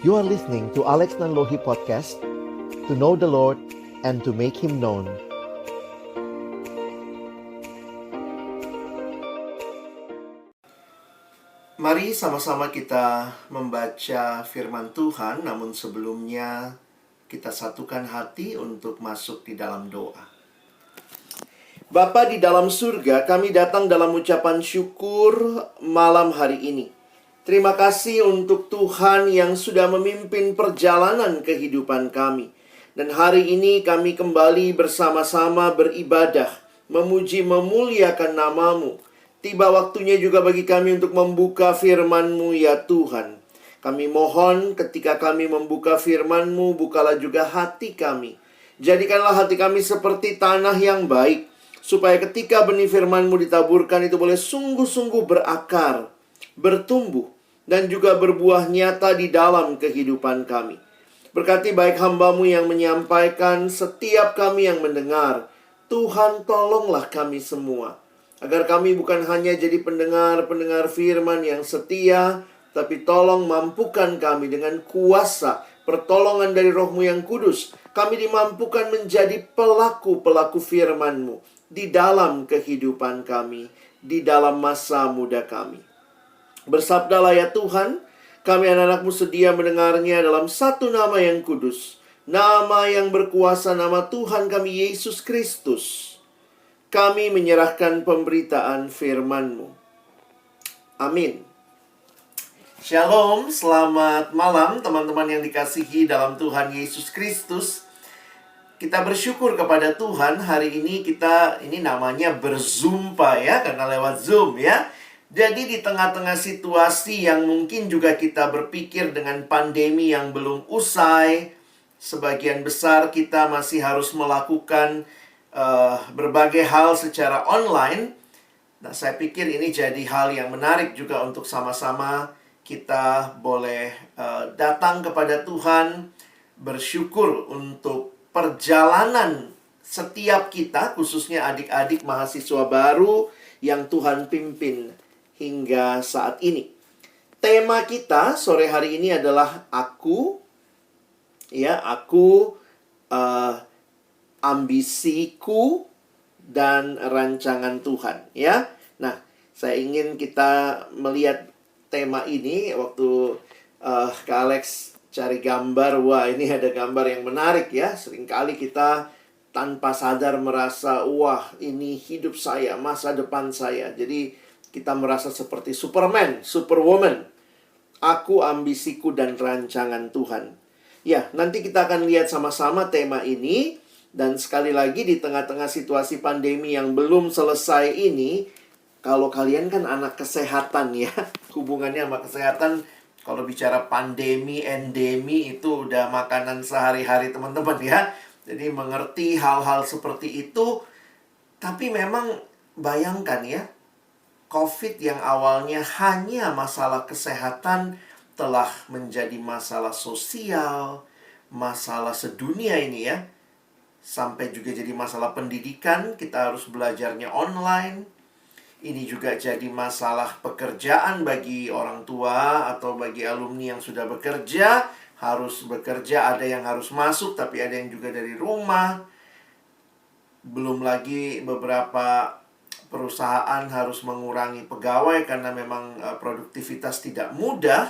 You are listening to Alex Nanlohi Podcast, to know the Lord and to make Him known. Mari sama-sama kita membaca firman Tuhan, namun sebelumnya kita satukan hati untuk masuk di dalam doa. Bapa di dalam surga, kami datang dalam ucapan syukur malam hari ini. Terima kasih untuk Tuhan yang sudah memimpin perjalanan kehidupan kami. Dan hari ini kami kembali bersama-sama beribadah, memuji memuliakan nama-Mu. Tiba waktunya juga bagi kami untuk membuka firman-Mu ya Tuhan. Kami mohon ketika kami membuka firman-Mu, bukalah juga hati kami. Jadikanlah hati kami seperti tanah yang baik, supaya ketika benih firman-Mu ditaburkan itu boleh sungguh-sungguh berakar, bertumbuh, dan juga berbuah nyata di dalam kehidupan kami. Berkati baik hamba-Mu yang menyampaikan, setiap kami yang mendengar. Tuhan tolonglah kami semua, agar kami bukan hanya jadi pendengar-pendengar firman yang setia, tapi tolong mampukan kami dengan kuasa pertolongan dari Roh-Mu yang kudus. Kami dimampukan menjadi pelaku-pelaku firman-Mu di dalam kehidupan kami, di dalam masa muda kami. Bersabdalah ya Tuhan, kami anak-anak-Mu sedia mendengarnya dalam satu nama yang kudus, nama yang berkuasa, nama Tuhan kami Yesus Kristus. Kami menyerahkan pemberitaan firman-Mu. Amin. Shalom, selamat malam teman-teman yang dikasihi dalam Tuhan Yesus Kristus. Kita bersyukur kepada Tuhan hari ini ini namanya berzumpa ya, karena lewat Zoom ya. Jadi di tengah-tengah situasi yang mungkin juga kita berpikir dengan pandemi yang belum usai, sebagian besar kita masih harus melakukan berbagai hal secara online. Nah, saya pikir ini jadi hal yang menarik juga untuk sama-sama kita boleh datang kepada Tuhan, bersyukur untuk perjalanan setiap kita, khususnya adik-adik mahasiswa baru yang Tuhan pimpin hingga saat ini. Tema kita sore hari ini adalah aku, ambisiku dan rancangan Tuhan, ya. Nah, saya ingin kita melihat tema ini waktu Kak Alex cari gambar. Wah, ini ada gambar yang menarik ya. Seringkali kita tanpa sadar merasa, wah, ini hidup saya, masa depan saya. Jadi kita merasa seperti Superman, Superwoman. Aku, ambisiku, dan rancangan Tuhan. Ya, nanti kita akan lihat sama-sama tema ini. Dan sekali lagi di tengah-tengah situasi pandemi yang belum selesai ini, kalau kalian kan anak kesehatan ya, hubungannya sama kesehatan, kalau bicara pandemi, endemi itu udah makanan sehari-hari teman-teman ya. Jadi mengerti hal-hal seperti itu. Tapi memang bayangkan ya, COVID yang awalnya hanya masalah kesehatan telah menjadi masalah sosial, masalah sedunia ini ya. Sampai juga jadi masalah pendidikan, kita harus belajarnya online. Ini juga jadi masalah pekerjaan bagi orang tua atau bagi alumni yang sudah bekerja. Harus bekerja, ada yang harus masuk, tapi ada yang juga dari rumah. Belum lagi beberapa perusahaan harus mengurangi pegawai karena memang produktivitas tidak mudah.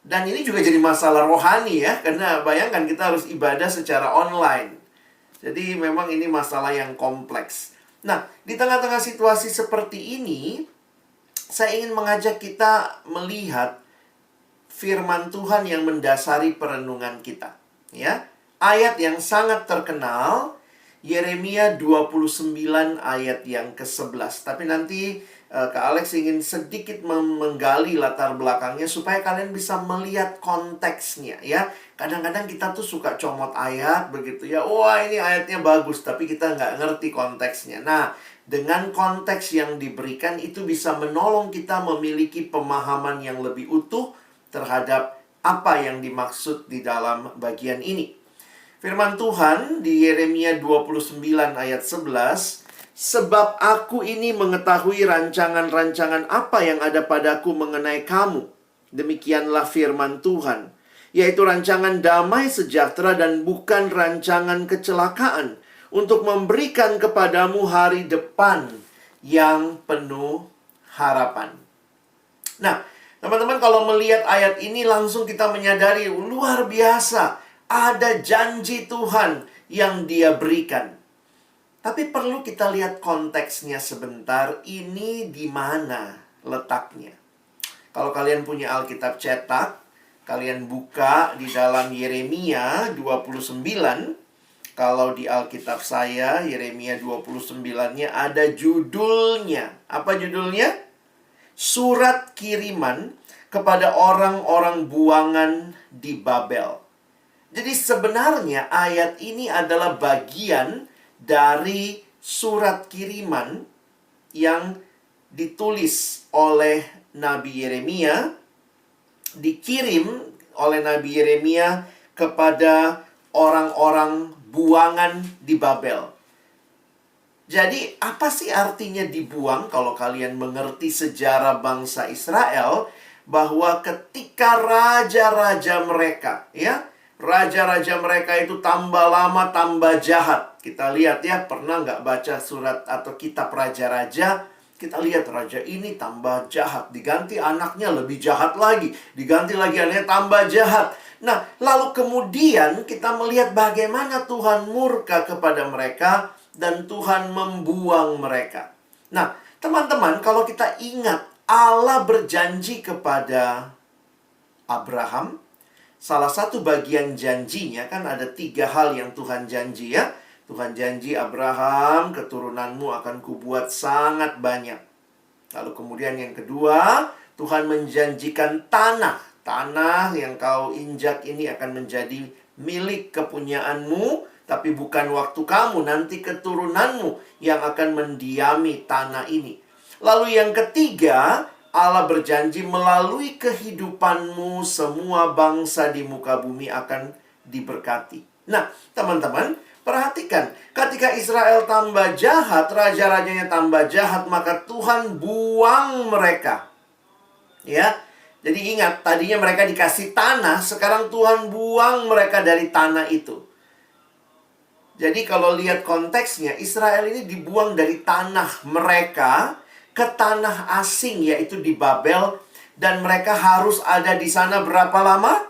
Dan ini juga jadi masalah rohani ya, karena bayangkan kita harus ibadah secara online. Jadi memang ini masalah yang kompleks. Nah, di tengah-tengah situasi seperti ini, saya ingin mengajak kita melihat firman Tuhan yang mendasari perenungan kita. Ya, ayat yang sangat terkenal, Yeremia 29 ayat yang ke-11. Tapi nanti Kak Alex ingin sedikit menggali latar belakangnya supaya kalian bisa melihat konteksnya ya. Kadang-kadang kita tuh suka comot ayat begitu ya. Wah, ini ayatnya bagus, tapi kita nggak ngerti konteksnya. Nah, dengan konteks yang diberikan itu bisa menolong kita memiliki pemahaman yang lebih utuh terhadap apa yang dimaksud di dalam bagian ini. Firman Tuhan di Yeremia 29 ayat 11, sebab aku ini mengetahui rancangan-rancangan apa yang ada padaku mengenai kamu. Demikianlah firman Tuhan. yaitu rancangan damai sejahtera dan bukan rancangan kecelakaan, untuk memberikan kepadamu hari depan yang penuh harapan. Nah, teman-teman, kalau melihat ayat ini langsung kita menyadari luar biasa, ada janji Tuhan yang Dia berikan. Tapi perlu kita lihat konteksnya sebentar, ini di mana letaknya. Kalau kalian punya Alkitab cetak, kalian buka di dalam Yeremia 29. Kalau di Alkitab saya, Yeremia 29-nya ada judulnya. Apa judulnya? Surat kiriman kepada orang-orang buangan di Babel. Jadi sebenarnya ayat ini adalah bagian dari surat kiriman yang ditulis oleh Nabi Yeremia, dikirim oleh Nabi Yeremia kepada orang-orang buangan di Babel. Jadi, apa sih artinya dibuang? Kalau kalian mengerti sejarah bangsa Israel, bahwa ketika raja-raja mereka, raja-raja mereka itu tambah lama tambah jahat. Kita lihat ya, pernah nggak baca surat atau kitab raja-raja? Kita lihat raja ini tambah jahat, diganti anaknya lebih jahat lagi, diganti lagi anaknya tambah jahat. Nah, lalu kemudian kita melihat bagaimana Tuhan murka kepada mereka dan Tuhan membuang mereka. Nah, teman-teman, kalau kita ingat Allah berjanji kepada Abraham, salah satu bagian janjinya kan ada 3 hal yang Tuhan janji ya. Tuhan janji Abraham, keturunanmu akan kubuat sangat banyak. Lalu kemudian yang kedua, Tuhan menjanjikan tanah. Tanah yang kau injak ini akan menjadi milik kepunyaanmu, tapi bukan waktu kamu, nanti keturunanmu yang akan mendiami tanah ini. Lalu yang ketiga, Allah berjanji melalui kehidupanmu semua bangsa di muka bumi akan diberkati. Nah, teman-teman, perhatikan, ketika Israel tambah jahat, raja-rajanya tambah jahat, maka Tuhan buang mereka. Ya, jadi ingat, tadinya mereka dikasih tanah, sekarang Tuhan buang mereka dari tanah itu. Jadi kalau lihat konteksnya, Israel ini dibuang dari tanah mereka ke tanah asing, yaitu di Babel. Dan mereka harus ada di sana berapa lama?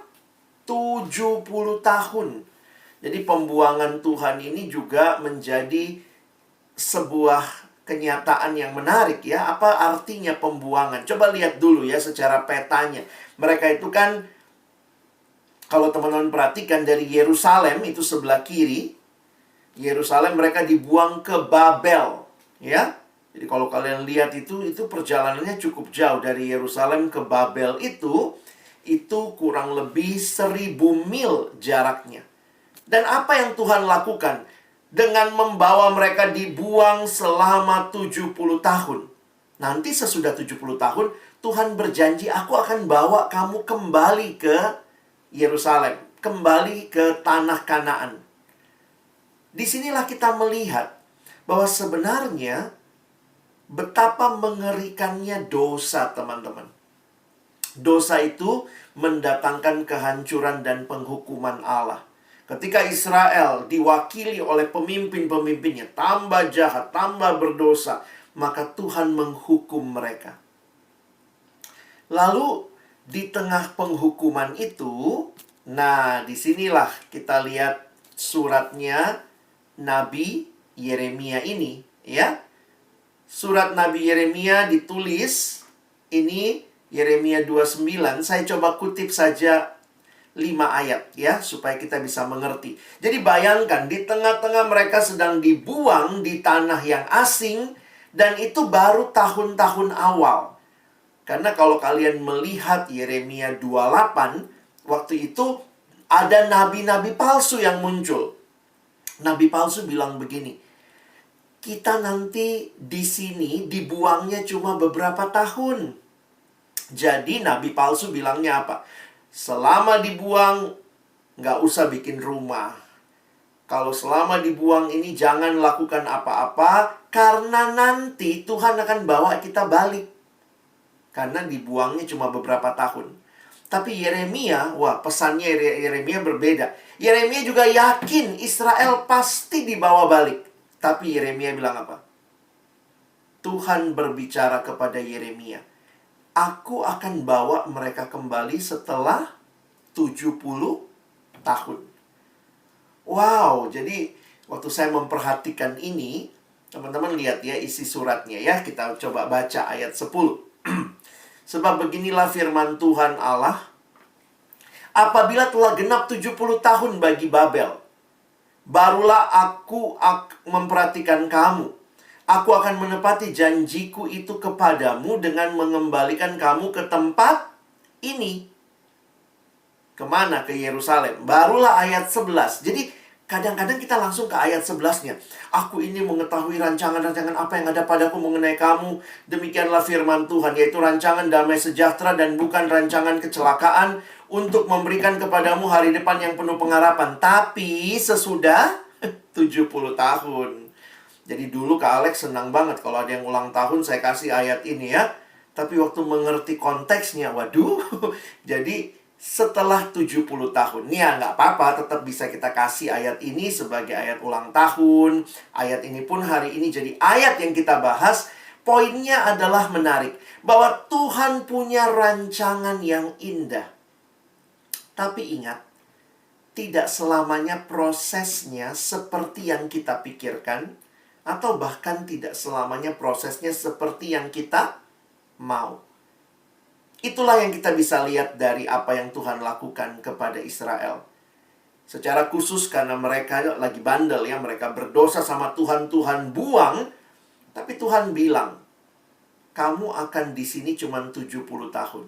70 tahun. Jadi pembuangan Tuhan ini juga menjadi sebuah kenyataan yang menarik ya. Apa artinya pembuangan? Coba lihat dulu ya secara petanya. Mereka itu kan, kalau teman-teman perhatikan dari Yerusalem itu sebelah kiri, Yerusalem mereka dibuang ke Babel ya. Jadi kalau kalian lihat itu perjalanannya cukup jauh dari Yerusalem ke Babel itu kurang lebih 1000 mil jaraknya. Dan apa yang Tuhan lakukan? Dengan membawa mereka dibuang selama 70 tahun. Nanti sesudah 70 tahun, Tuhan berjanji, aku akan bawa kamu kembali ke Yerusalem. Kembali ke tanah Kanaan. Disinilah kita melihat bahwa sebenarnya betapa mengerikannya dosa, teman-teman. Dosa itu mendatangkan kehancuran dan penghukuman Allah. Ketika Israel diwakili oleh pemimpin-pemimpinnya tambah jahat, tambah berdosa, maka Tuhan menghukum mereka. Lalu di tengah penghukuman itu, nah disinilah kita lihat suratnya Nabi Yeremia ini, ya. Surat Nabi Yeremia ditulis, ini Yeremia 29, saya coba kutip saja 5 ayat ya, supaya kita bisa mengerti. Jadi bayangkan, di tengah-tengah mereka sedang dibuang di tanah yang asing, dan itu baru tahun-tahun awal. Karena kalau kalian melihat Yeremia 28, waktu itu ada nabi-nabi palsu yang muncul. Nabi palsu bilang begini, kita nanti di sini dibuangnya cuma beberapa tahun. Jadi nabi palsu bilangnya apa? Selama dibuang, nggak usah bikin rumah. Kalau selama dibuang ini jangan lakukan apa-apa, karena nanti Tuhan akan bawa kita balik. Karena dibuangnya cuma beberapa tahun. Tapi Yeremia, wah pesannya Yeremia berbeda. Yeremia juga yakin Israel pasti dibawa balik. Tapi Yeremia bilang apa? Tuhan berbicara kepada Yeremia, aku akan bawa mereka kembali setelah 70 tahun. Wow, jadi waktu saya memperhatikan ini, teman-teman lihat ya isi suratnya ya. Kita coba baca ayat 10. Sebab beginilah firman Tuhan Allah, apabila telah genap 70 tahun bagi Babel, barulah aku memperhatikan kamu. Aku akan menepati janjiku itu kepadamu dengan mengembalikan kamu ke tempat ini. Kemana? Ke Yerusalem. Barulah ayat 11. Jadi kadang-kadang kita langsung ke ayat 11-nya. Aku ini mengetahui rancangan-rancangan apa yang ada padaku mengenai kamu. Demikianlah firman Tuhan, yaitu rancangan damai sejahtera dan bukan rancangan kecelakaan, untuk memberikan kepadamu hari depan yang penuh pengharapan. Tapi sesudah 70 tahun. Jadi dulu Kak Alex senang banget kalau ada yang ulang tahun saya kasih ayat ini ya. Tapi waktu mengerti konteksnya, waduh. Jadi setelah 70 tahun. Ya nggak apa-apa, tetap bisa kita kasih ayat ini sebagai ayat ulang tahun. Ayat ini pun hari ini jadi ayat yang kita bahas. Poinnya adalah menarik. Bahwa Tuhan punya rancangan yang indah. Tapi ingat, tidak selamanya prosesnya seperti yang kita pikirkan. Atau bahkan tidak selamanya prosesnya seperti yang kita mau. Itulah yang kita bisa lihat dari apa yang Tuhan lakukan kepada Israel. Secara khusus karena mereka lagi bandel ya. Mereka berdosa sama Tuhan, Tuhan buang. Tapi Tuhan bilang, kamu akan di sini cuma 70 tahun.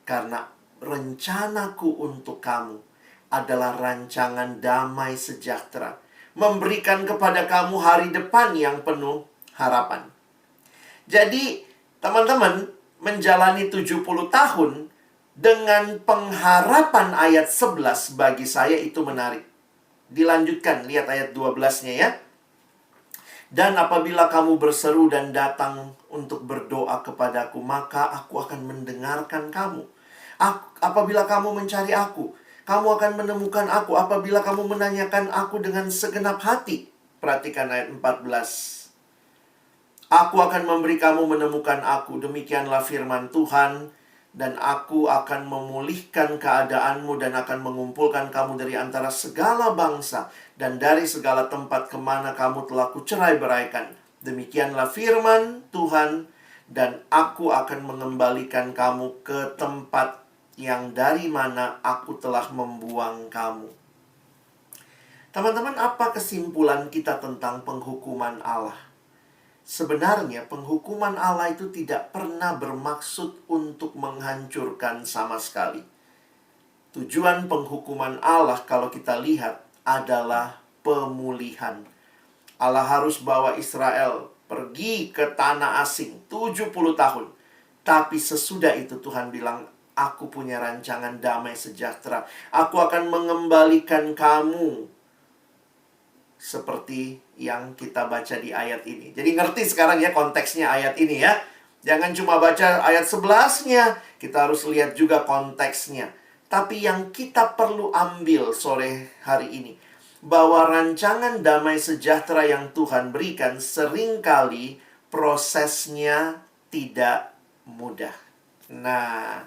Karena rencanaku untuk kamu adalah rancangan damai sejahtera. Memberikan kepada kamu hari depan yang penuh harapan. Jadi, teman-teman, menjalani 70 tahun dengan pengharapan ayat 11 bagi saya itu menarik. Dilanjutkan, lihat ayat 12-nya ya. Dan apabila kamu berseru dan datang untuk berdoa kepadaku, maka aku akan mendengarkan kamu. Apabila kamu mencari aku, kamu akan menemukan aku apabila kamu menanyakan aku dengan segenap hati. Perhatikan ayat 14. Aku akan memberi kamu menemukan aku. Demikianlah firman Tuhan. Dan aku akan memulihkan keadaanmu dan akan mengumpulkan kamu dari antara segala bangsa dan dari segala tempat kemana kamu telah kucerai-beraikan. Demikianlah firman Tuhan. Dan aku akan mengembalikan kamu ke tempat yang dari mana aku telah membuang kamu. Teman-teman, apa kesimpulan kita tentang penghukuman Allah? Sebenarnya penghukuman Allah itu tidak pernah bermaksud untuk menghancurkan sama sekali. Tujuan penghukuman Allah kalau kita lihat adalah pemulihan. Allah harus bawa Israel pergi ke tanah asing 70 tahun. Tapi sesudah itu Tuhan bilang, aku punya rancangan damai sejahtera. Aku akan mengembalikan kamu seperti yang kita baca di ayat ini. Jadi ngerti sekarang ya konteksnya ayat ini ya. Jangan cuma baca ayat 11-nya. Kita harus lihat juga konteksnya. Tapi yang kita perlu ambil sore hari ini, bahwa rancangan damai sejahtera yang Tuhan berikan seringkali prosesnya tidak mudah. Nah,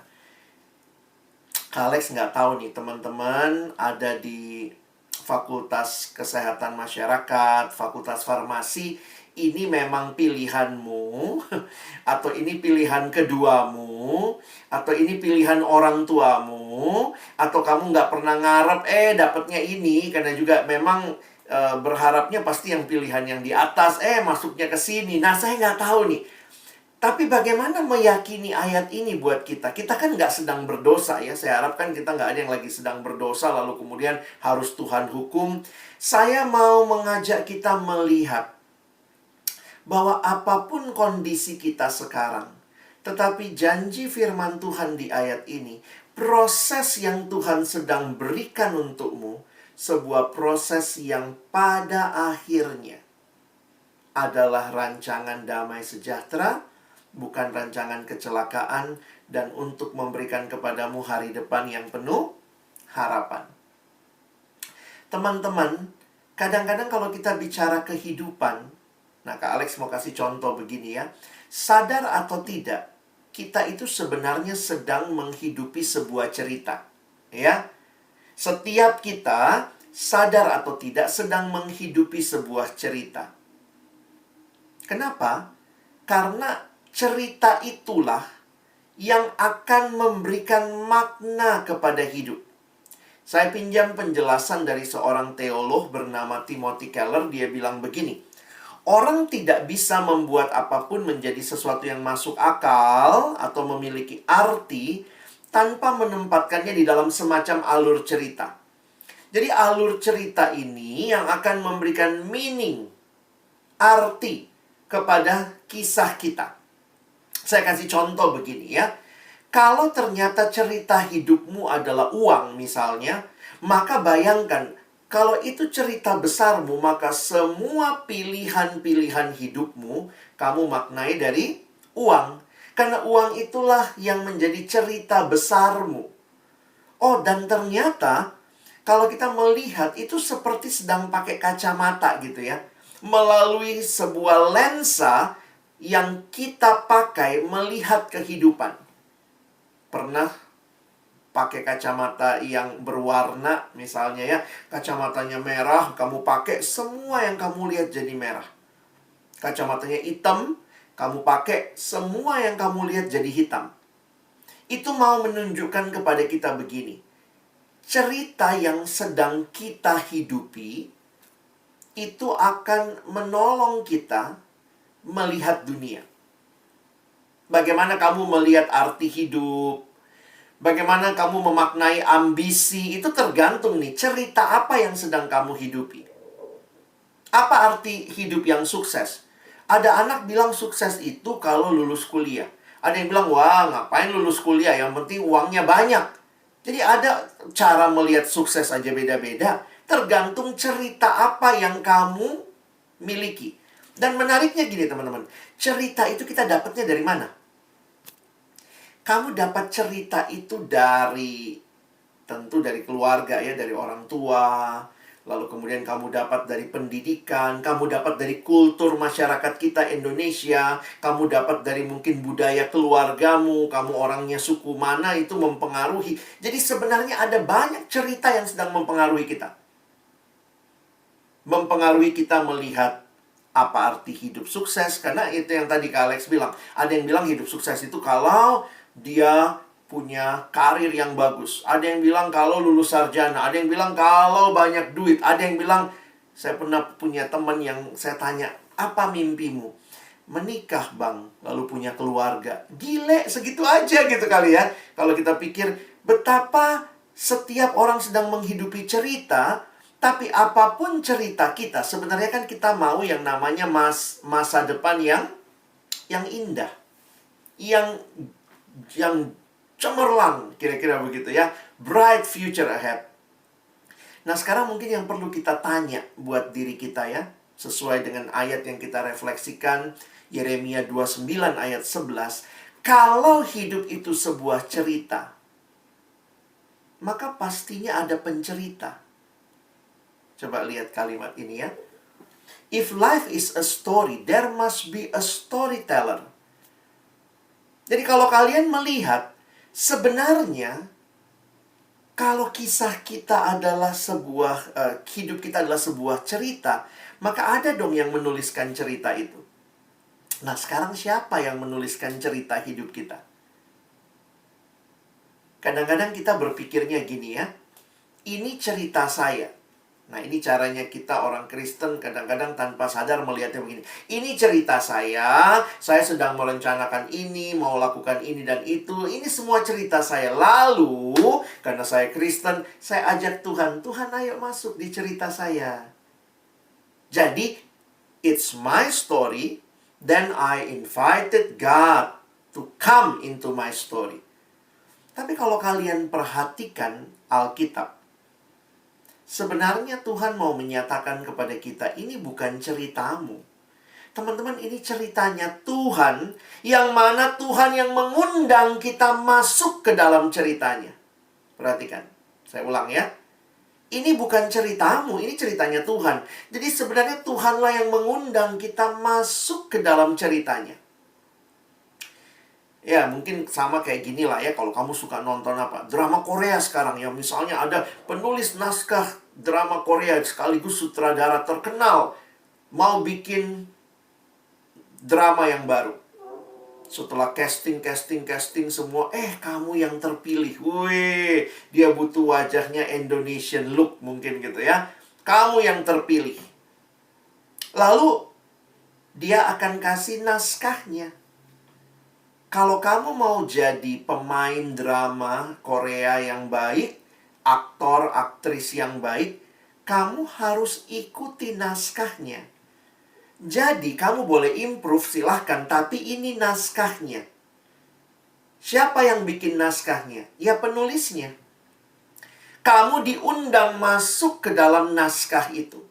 Alex nggak tahu nih teman-teman ada di Fakultas Kesehatan Masyarakat, Fakultas Farmasi, ini memang pilihanmu, atau ini pilihan keduamu, atau ini pilihan orang tuamu, atau kamu nggak pernah ngarep, dapatnya ini, karena juga memang berharapnya pasti yang pilihan yang di atas, masuknya ke sini. Nah, saya nggak tahu nih. Tapi bagaimana meyakini ayat ini buat kita? Kita kan nggak sedang berdosa ya. Saya harapkan kita nggak ada yang lagi sedang berdosa lalu kemudian harus Tuhan hukum. Saya mau mengajak kita melihat bahwa apapun kondisi kita sekarang, tetapi janji firman Tuhan di ayat ini, proses yang Tuhan sedang berikan untukmu, sebuah proses yang pada akhirnya adalah rancangan damai sejahtera bukan rancangan kecelakaan, dan untuk memberikan kepadamu hari depan yang penuh harapan. Teman-teman, kadang-kadang kalau kita bicara kehidupan, nah Kak Alex mau kasih contoh begini ya. Sadar atau tidak, kita itu sebenarnya sedang menghidupi sebuah cerita. Ya, setiap kita, sadar atau tidak, sedang menghidupi sebuah cerita. Kenapa? Karena cerita itulah yang akan memberikan makna kepada hidup. Saya pinjam penjelasan dari seorang teolog bernama Timothy Keller. Dia bilang begini, orang tidak bisa membuat apapun menjadi sesuatu yang masuk akal atau memiliki arti tanpa menempatkannya di dalam semacam alur cerita. Jadi alur cerita ini yang akan memberikan meaning, arti kepada kisah kita. Saya kasih contoh begini ya. Kalau ternyata cerita hidupmu adalah uang misalnya, maka bayangkan, kalau itu cerita besarmu, maka semua pilihan-pilihan hidupmu, kamu maknai dari uang. Karena uang itulah yang menjadi cerita besarmu. Oh, dan ternyata, kalau kita melihat, itu seperti sedang pakai kacamata gitu ya. Melalui sebuah lensa yang kita pakai melihat kehidupan. Pernah pakai kacamata yang berwarna misalnya ya, kacamatanya merah, kamu pakai, semua yang kamu lihat jadi merah. Kacamatanya hitam, kamu pakai, semua yang kamu lihat jadi hitam. Itu mau menunjukkan kepada kita begini, cerita yang sedang kita hidupi itu akan menolong kita melihat dunia. Bagaimana kamu melihat arti hidup, bagaimana kamu memaknai ambisi, itu tergantung nih, cerita apa yang sedang kamu hidupi. Apa arti hidup yang sukses? Ada anak bilang sukses itu kalau lulus kuliah. Ada yang bilang, wah ngapain lulus kuliah, yang penting uangnya banyak. Jadi ada cara melihat sukses aja beda-beda. Tergantung cerita apa yang kamu miliki. Dan menariknya gini teman-teman, cerita itu kita dapatnya dari mana? Kamu dapat cerita itu tentu dari keluarga ya, dari orang tua. Lalu kemudian kamu dapat dari pendidikan, kamu dapat dari kultur masyarakat kita Indonesia, kamu dapat dari mungkin budaya keluargamu, kamu orangnya suku mana, itu mempengaruhi. Jadi sebenarnya ada banyak cerita yang sedang mempengaruhi kita. Mempengaruhi kita melihat apa arti hidup sukses. Karena itu yang tadi Kak Alex bilang. Ada yang bilang hidup sukses itu kalau dia punya karir yang bagus. Ada yang bilang kalau lulus sarjana. Ada yang bilang kalau banyak duit. Ada yang bilang, saya pernah punya teman yang saya tanya, apa mimpimu? Menikah bang, lalu punya keluarga. Gile, segitu aja gitu kali ya. Kalau kita pikir betapa setiap orang sedang menghidupi cerita. Tapi apapun cerita kita, sebenarnya kan kita mau yang namanya masa depan yang indah. Yang cemerlang, kira-kira begitu ya. Bright future ahead. Nah, sekarang mungkin yang perlu kita tanya buat diri kita ya, sesuai dengan ayat yang kita refleksikan, Yeremia 29 ayat 11. Kalau hidup itu sebuah cerita, maka pastinya ada pencerita. Coba lihat kalimat ini ya. If life is a story, there must be a storyteller. Jadi kalau kalian melihat, sebenarnya kalau kisah kita adalah hidup kita adalah sebuah cerita, maka ada dong yang menuliskan cerita itu. Nah, sekarang siapa yang menuliskan cerita hidup kita? Kadang-kadang kita berpikirnya gini ya, ini cerita saya. Nah, ini caranya kita orang Kristen kadang-kadang tanpa sadar melihatnya begini. Ini cerita saya sedang merencanakan ini, mau lakukan ini dan itu. Ini semua cerita saya. Lalu, karena saya Kristen, saya ajak Tuhan, Tuhan ayo masuk di cerita saya. Jadi, it's my story, then I invited God to come into my story. Tapi kalau kalian perhatikan Alkitab, sebenarnya Tuhan mau menyatakan kepada kita, ini bukan ceritamu. Teman-teman, ini ceritanya Tuhan, yang mana Tuhan yang mengundang kita masuk ke dalam ceritanya. Perhatikan, saya ulang ya. Ini bukan ceritamu, ini ceritanya Tuhan. Jadi sebenarnya Tuhanlah yang mengundang kita masuk ke dalam ceritanya. Ya, mungkin sama kayak gini lah ya, kalau kamu suka nonton apa, drama Korea sekarang ya. Misalnya ada penulis naskah drama Korea sekaligus sutradara terkenal mau bikin drama yang baru. Setelah casting semua, kamu yang terpilih. Wih, dia butuh wajahnya Indonesian look mungkin gitu ya. Kamu yang terpilih. Lalu, dia akan kasih naskahnya. Kalau kamu mau jadi pemain drama Korea yang baik, aktor, aktris yang baik, kamu harus ikuti naskahnya. Jadi, kamu boleh improve, silahkan. Tapi ini naskahnya. Siapa yang bikin naskahnya? Ya, penulisnya. Kamu diundang masuk ke dalam naskah itu.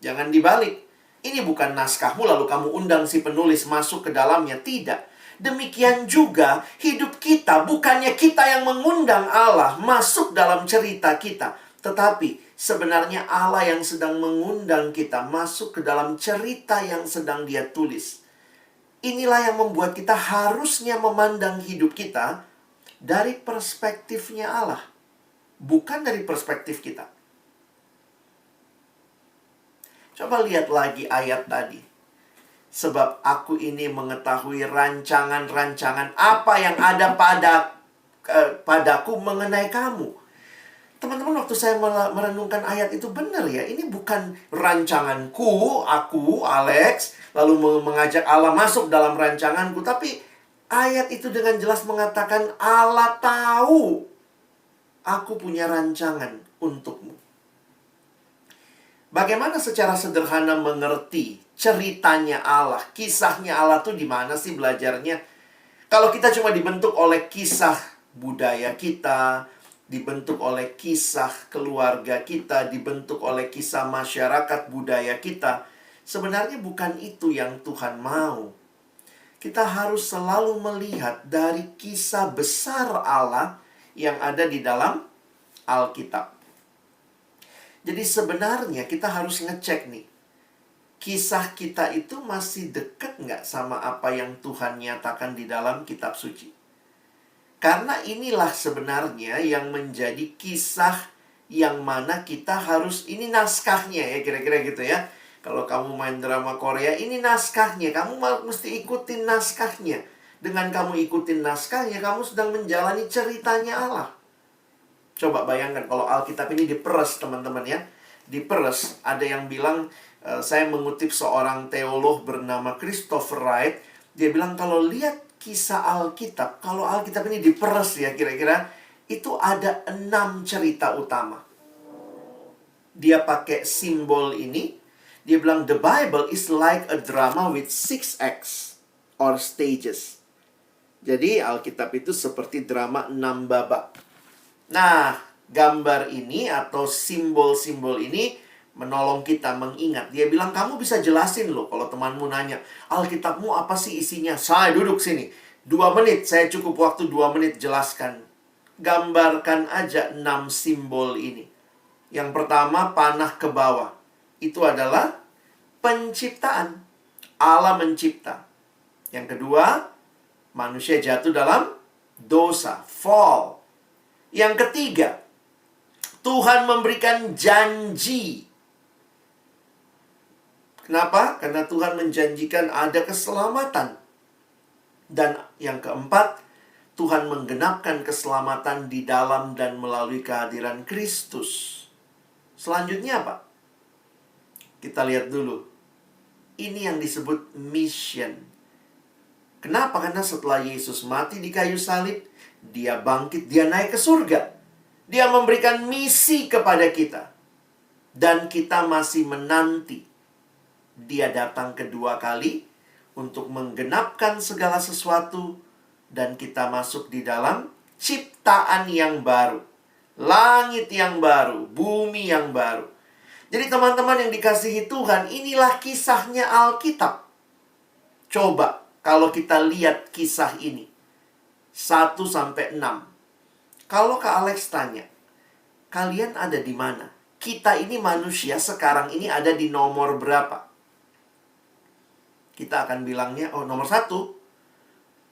Jangan dibalik. Ini bukan naskahmu, lalu kamu undang si penulis masuk ke dalamnya. Tidak. Demikian juga, hidup kita, bukannya kita yang mengundang Allah masuk dalam cerita kita. Tetapi, sebenarnya Allah yang sedang mengundang kita masuk ke dalam cerita yang sedang Dia tulis. Inilah yang membuat kita harusnya memandang hidup kita dari perspektifnya Allah, bukan dari perspektif kita. Coba lihat lagi ayat tadi. Sebab aku ini mengetahui rancangan-rancangan apa yang ada padaku mengenai kamu. Teman-teman, waktu saya merenungkan ayat itu benar ya. Ini bukan rancanganku, aku, Alex, lalu mengajak Allah masuk dalam rancanganku. Tapi ayat itu dengan jelas mengatakan Allah tahu aku punya rancangan untukmu. Bagaimana secara sederhana mengerti ceritanya Allah, kisahnya Allah tuh di mana sih belajarnya? Kalau kita cuma dibentuk oleh kisah budaya kita, dibentuk oleh kisah keluarga kita, dibentuk oleh kisah masyarakat budaya kita, sebenarnya bukan itu yang Tuhan mau. Kita harus selalu melihat dari kisah besar Allah yang ada di dalam Alkitab. Jadi sebenarnya kita harus ngecek nih, kisah kita itu masih dekat nggak sama apa yang Tuhan nyatakan di dalam kitab suci? Karena inilah sebenarnya yang menjadi kisah yang mana kita harus, ini naskahnya ya, kira-kira gitu ya. Kalau kamu main drama Korea, ini naskahnya, kamu mesti ikutin naskahnya. Dengan kamu ikutin naskahnya, kamu sedang menjalani ceritanya Allah. Coba bayangkan kalau Alkitab ini diperes, teman-teman ya. Diperes, ada yang bilang, saya mengutip seorang teolog bernama Christopher Wright. Dia bilang kalau lihat kisah Alkitab, kalau Alkitab ini diperes ya kira-kira, itu ada 6 cerita utama. Dia pakai simbol ini. Dia bilang the Bible is like a drama with 6 acts or stages. Jadi Alkitab itu seperti drama 6 babak. Nah, gambar ini atau simbol-simbol ini menolong kita mengingat. Dia bilang, kamu bisa jelasin loh kalau temanmu nanya, Alkitabmu apa sih isinya? Saya duduk sini. 2 menit, saya cukup waktu 2 menit jelaskan. Gambarkan aja 6 simbol ini. Yang pertama, panah ke bawah. Itu adalah penciptaan. Allah mencipta. Yang kedua, manusia jatuh dalam dosa, fall. Yang ketiga, Tuhan memberikan janji. Kenapa? Karena Tuhan menjanjikan ada keselamatan. Dan yang keempat, Tuhan menggenapkan keselamatan di dalam dan melalui kehadiran Kristus. Selanjutnya apa? Kita lihat dulu. Ini yang disebut mission. Kenapa? Karena setelah Yesus mati di kayu salib, Dia bangkit, Dia naik ke surga. Dia memberikan misi kepada kita. Dan kita masih menanti Dia datang kedua kali untuk menggenapkan segala sesuatu. Dan kita masuk di dalam ciptaan yang baru. Langit yang baru, bumi yang baru. Jadi teman-teman yang dikasihi Tuhan, inilah kisahnya Alkitab. Coba kalau kita lihat kisah ini 1-6. Kalau Kak Alex tanya, kalian ada di mana? Kita ini manusia sekarang ini ada di nomor berapa? Kita akan bilangnya, oh nomor 1.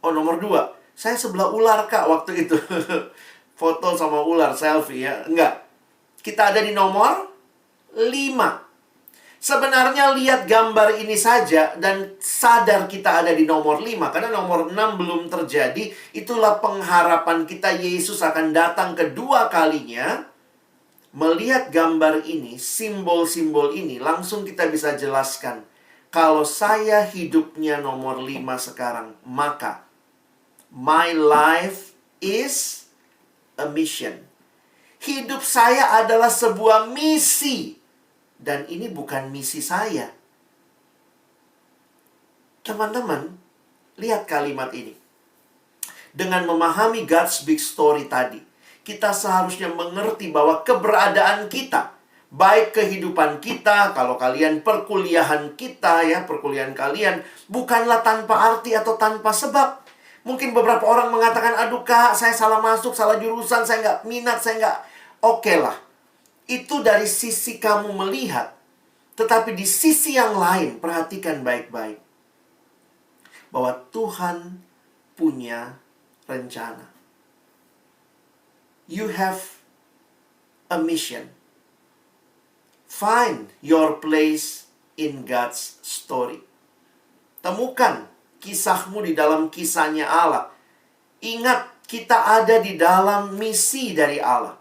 Oh nomor 2. Saya sebelah ular Kak waktu itu. Foto sama ular, selfie ya. Enggak. Kita ada di nomor 5. Sebenarnya lihat gambar ini saja dan sadar kita ada di nomor 5. Karena nomor 6 belum terjadi. Itulah pengharapan kita, Yesus akan datang kedua kalinya. Melihat gambar ini, simbol-simbol ini, langsung kita bisa jelaskan. Kalau saya hidupnya nomor 5 sekarang, maka my life is a mission. Hidup saya adalah sebuah misi. Dan ini bukan misi saya. Teman-teman, lihat kalimat ini. Dengan memahami God's big story tadi, kita seharusnya mengerti bahwa keberadaan kita, baik kehidupan kita, kalau kalian perkuliahan kita ya, perkuliahan kalian, bukanlah tanpa arti atau tanpa sebab. Mungkin beberapa orang mengatakan, aduh Kak, saya salah masuk, salah jurusan, saya nggak minat, saya nggak... Oke lah. Itu dari sisi kamu melihat. Tetapi di sisi yang lain, perhatikan baik-baik. Bahwa Tuhan punya rencana. You have a mission. Find your place in God's story. Temukan kisahmu di dalam kisahnya Allah. Ingat, kita ada di dalam misi dari Allah.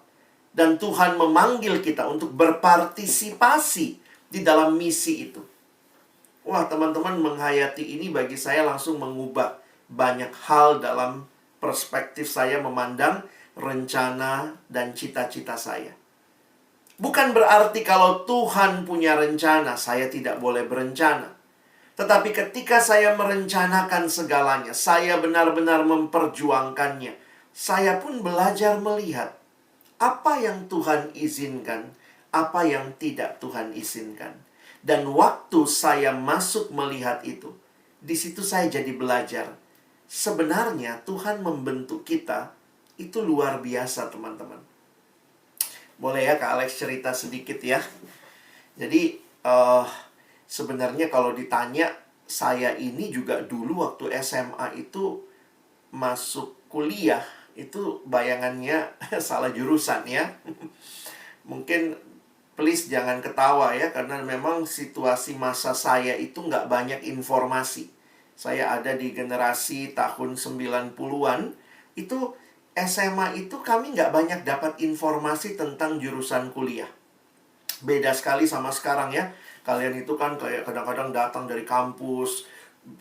Dan Tuhan memanggil kita untuk berpartisipasi di dalam misi itu. Wah, teman-teman, menghayati ini bagi saya langsung mengubah banyak hal dalam perspektif saya memandang rencana dan cita-cita saya. Bukan berarti kalau Tuhan punya rencana, saya tidak boleh berencana. Tetapi ketika saya merencanakan segalanya, saya benar-benar memperjuangkannya. Saya pun belajar melihat apa yang Tuhan izinkan, apa yang tidak Tuhan izinkan. Dan waktu saya masuk melihat itu, di situ saya jadi belajar. Sebenarnya Tuhan membentuk kita, itu luar biasa teman-teman. Boleh ya Kak Alex cerita sedikit ya. Jadi sebenarnya kalau ditanya, saya ini juga dulu waktu SMA itu masuk kuliah, itu bayangannya salah jurusan ya. Mungkin please jangan ketawa ya, karena memang situasi masa saya itu nggak banyak informasi. Saya ada di generasi tahun 90-an, itu SMA itu kami nggak banyak dapat informasi tentang jurusan kuliah. Beda sekali sama sekarang ya. Kalian itu kan kayak kadang-kadang datang dari kampus,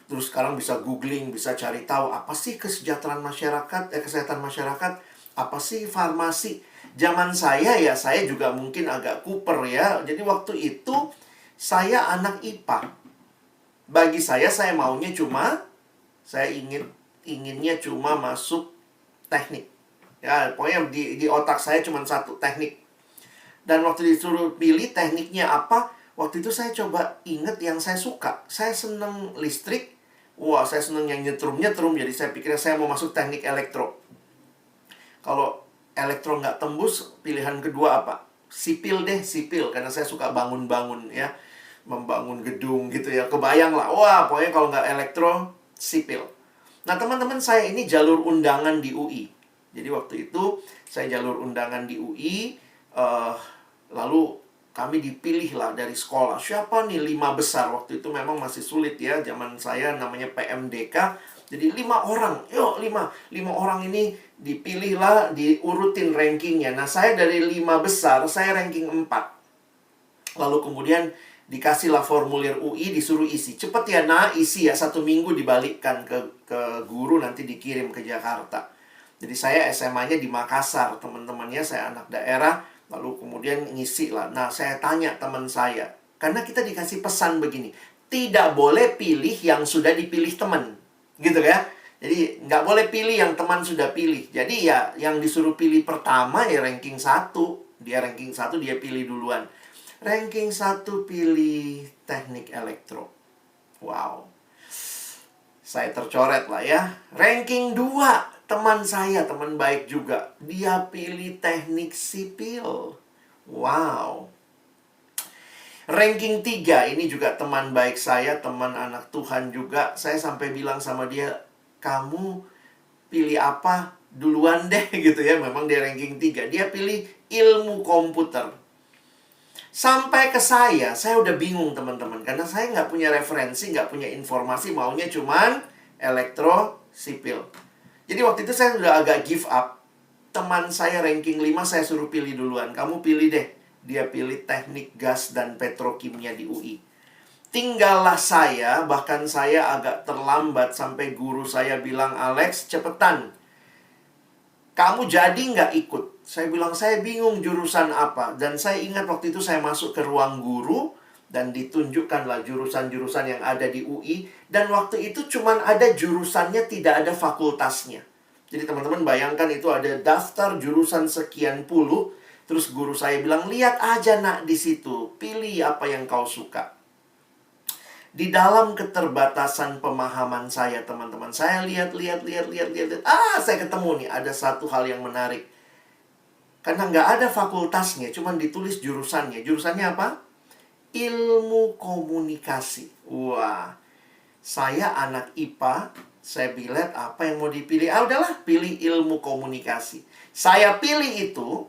terus sekarang bisa googling, bisa cari tahu apa sih kesejahteraan masyarakat, kesehatan masyarakat, apa sih farmasi. Zaman saya ya, saya juga mungkin agak kuper ya. Jadi waktu itu saya anak IPA. Bagi saya maunya cuma, saya inginnya cuma masuk teknik. Ya, pokoknya di otak saya cuma satu, teknik. Dan waktu disuruh pilih tekniknya apa, waktu itu saya coba inget yang saya suka. Saya seneng listrik. Wah, saya seneng yang nyetrum-nyetrum. Jadi saya pikirnya saya mau masuk teknik elektro. Kalau elektro nggak tembus, pilihan kedua apa? Sipil deh, sipil. Karena saya suka bangun-bangun ya. Membangun gedung gitu ya. Kebayang lah, wah pokoknya kalau nggak elektro, sipil. Nah teman-teman, saya ini jalur undangan di UI. Jadi waktu itu saya jalur undangan di UI. Lalu kami dipilih lah dari sekolah. Siapa nih 5 besar? Waktu itu memang masih sulit ya. Zaman saya namanya PMDK. Jadi 5 orang. Yuk 5 orang ini dipilih lah, diurutin rankingnya. Nah saya dari 5 besar, saya ranking 4. Lalu kemudian dikasihlah formulir UI, disuruh isi. Cepet ya nah, isi ya. 1 minggu dibalikkan ke guru, nanti dikirim ke Jakarta. Jadi saya SMA-nya di Makassar. Teman-temannya saya anak daerah. Lalu kemudian ngisi lah. Nah saya tanya teman saya, karena kita dikasih pesan begini, tidak boleh pilih yang sudah dipilih teman, gitu ya. Jadi nggak boleh pilih yang teman sudah pilih. Jadi ya yang disuruh pilih pertama ya ranking 1. Dia ranking 1, dia pilih duluan. Ranking 1 pilih teknik elektro. Wow. Saya tercoret lah ya. Ranking 2, teman saya, teman baik juga. Dia pilih teknik sipil. Wow. Ranking 3, ini juga teman baik saya, teman anak Tuhan juga. Saya sampai bilang sama dia, kamu pilih apa duluan deh gitu ya. Memang dia ranking 3. Dia pilih ilmu komputer. Sampai ke saya udah bingung teman-teman. Karena saya nggak punya referensi, nggak punya informasi. Maunya cuman elektro sipil. Jadi waktu itu saya udah agak give up. Teman saya ranking 5 saya suruh pilih duluan. Kamu pilih deh. Dia pilih teknik gas dan petrokimia di UI. Tinggallah saya, bahkan saya agak terlambat sampai guru saya bilang, Alex, cepetan. Kamu jadi nggak ikut? Saya bilang, saya bingung jurusan apa. Dan saya ingat waktu itu saya masuk ke ruang guru, dan ditunjukkanlah jurusan-jurusan yang ada di UI. Dan waktu itu cuman ada jurusannya, tidak ada fakultasnya. Jadi teman-teman bayangkan itu ada daftar jurusan sekian puluh. Terus guru saya bilang, lihat aja nak di situ, pilih apa yang kau suka. Di dalam keterbatasan pemahaman saya, teman-teman, saya lihat. Saya ketemu nih, ada satu hal yang menarik. Karena nggak ada fakultasnya, cuman ditulis jurusannya. Jurusannya apa? Ilmu komunikasi. Wah, saya anak IPA, saya bilang apa yang mau dipilih? Udahlah, pilih ilmu komunikasi. Saya pilih itu.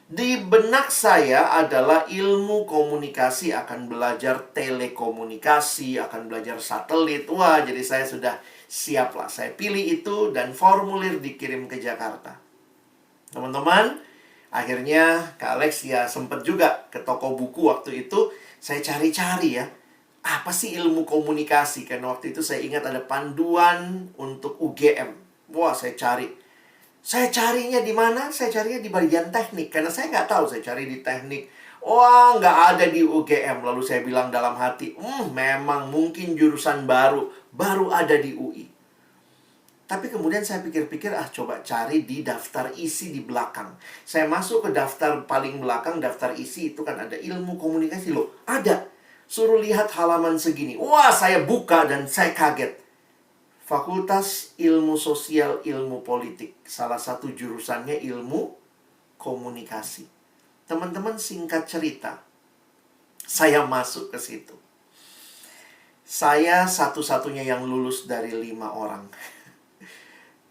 Di benak saya adalah ilmu komunikasi, akan belajar telekomunikasi, akan belajar satelit. Wah, jadi saya sudah siap lah. Saya pilih itu dan formulir dikirim ke Jakarta. Teman-teman, akhirnya Kak Alex ya sempat juga ke toko buku waktu itu. Saya cari-cari ya, apa sih ilmu komunikasi? Karena waktu itu saya ingat ada panduan untuk UGM. Wah, saya cari. Saya carinya di mana? Saya carinya di bagian teknik. Karena saya nggak tahu, saya cari di teknik. Wah, nggak ada di UGM. Lalu saya bilang dalam hati, memang mungkin jurusan baru ada di UI. Tapi kemudian saya pikir-pikir, coba cari di daftar isi di belakang. Saya masuk ke daftar paling belakang, daftar isi itu kan ada ilmu komunikasi. Loh, ada. Suruh lihat halaman segini. Wah, saya buka dan saya kaget. Fakultas Ilmu Sosial Ilmu Politik. Salah satu jurusannya ilmu komunikasi. Teman-teman, singkat cerita, saya masuk ke situ. Saya satu-satunya yang lulus dari 5 orang.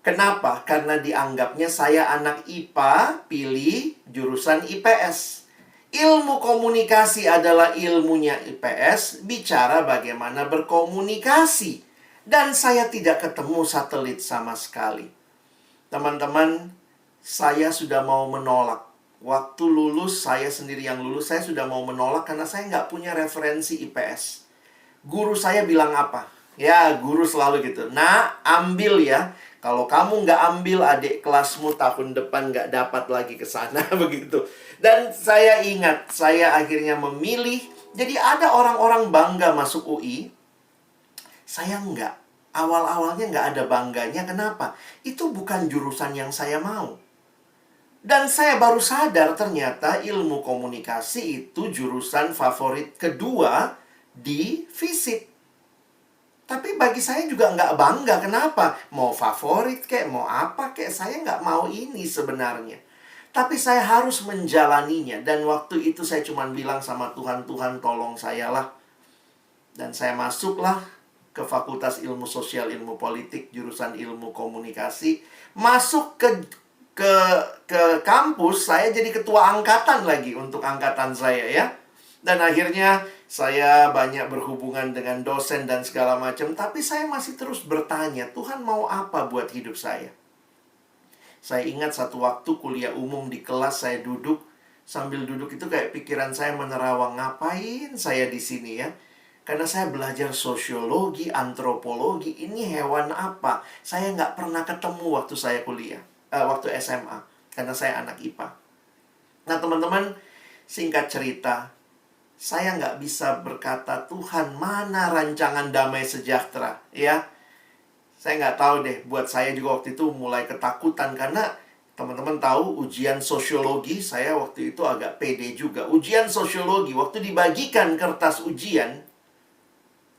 Kenapa? Karena dianggapnya saya anak IPA, pilih jurusan IPS. Ilmu komunikasi adalah ilmunya IPS, bicara bagaimana berkomunikasi. Dan saya tidak ketemu satelit sama sekali. Teman-teman, saya sudah mau menolak. Waktu lulus, saya sendiri yang lulus, saya sudah mau menolak karena saya nggak punya referensi IPS. Guru saya bilang apa? Ya, guru selalu gitu. Nah, ambil ya. Kalau kamu nggak ambil, adik kelasmu tahun depan nggak dapat lagi ke sana, begitu. Dan saya ingat, saya akhirnya memilih. Jadi ada orang-orang bangga masuk UI. Saya enggak. Awal-awalnya enggak ada bangganya. Kenapa? Itu bukan jurusan yang saya mau. Dan saya baru sadar ternyata ilmu komunikasi itu jurusan favorit kedua di FISIP. Tapi bagi saya juga enggak bangga. Kenapa? Mau favorit kek, mau apa kek, saya enggak mau ini sebenarnya. Tapi saya harus menjalaninya. Dan waktu itu saya cuma bilang sama Tuhan, Tuhan tolong saya lah. Dan saya masuklah ke Fakultas Ilmu Sosial Ilmu Politik, jurusan Ilmu Komunikasi. Masuk ke kampus, saya jadi ketua angkatan lagi untuk angkatan saya ya. Dan akhirnya saya banyak berhubungan dengan dosen dan segala macam. Tapi saya masih terus bertanya, Tuhan mau apa buat hidup saya? Saya ingat satu waktu kuliah umum di kelas, saya duduk. Sambil duduk itu kayak pikiran saya menerawang, ngapain saya di sini ya? Karena saya belajar sosiologi, antropologi, ini hewan apa? Saya nggak pernah ketemu waktu saya kuliah, waktu SMA. Karena saya anak IPA. Nah teman-teman, singkat cerita, saya nggak bisa berkata, Tuhan mana rancangan damai sejahtera, ya. Saya nggak tahu deh, buat saya juga waktu itu mulai ketakutan. Karena teman-teman tahu ujian sosiologi, saya waktu itu agak pede juga. Ujian sosiologi, waktu dibagikan kertas ujian,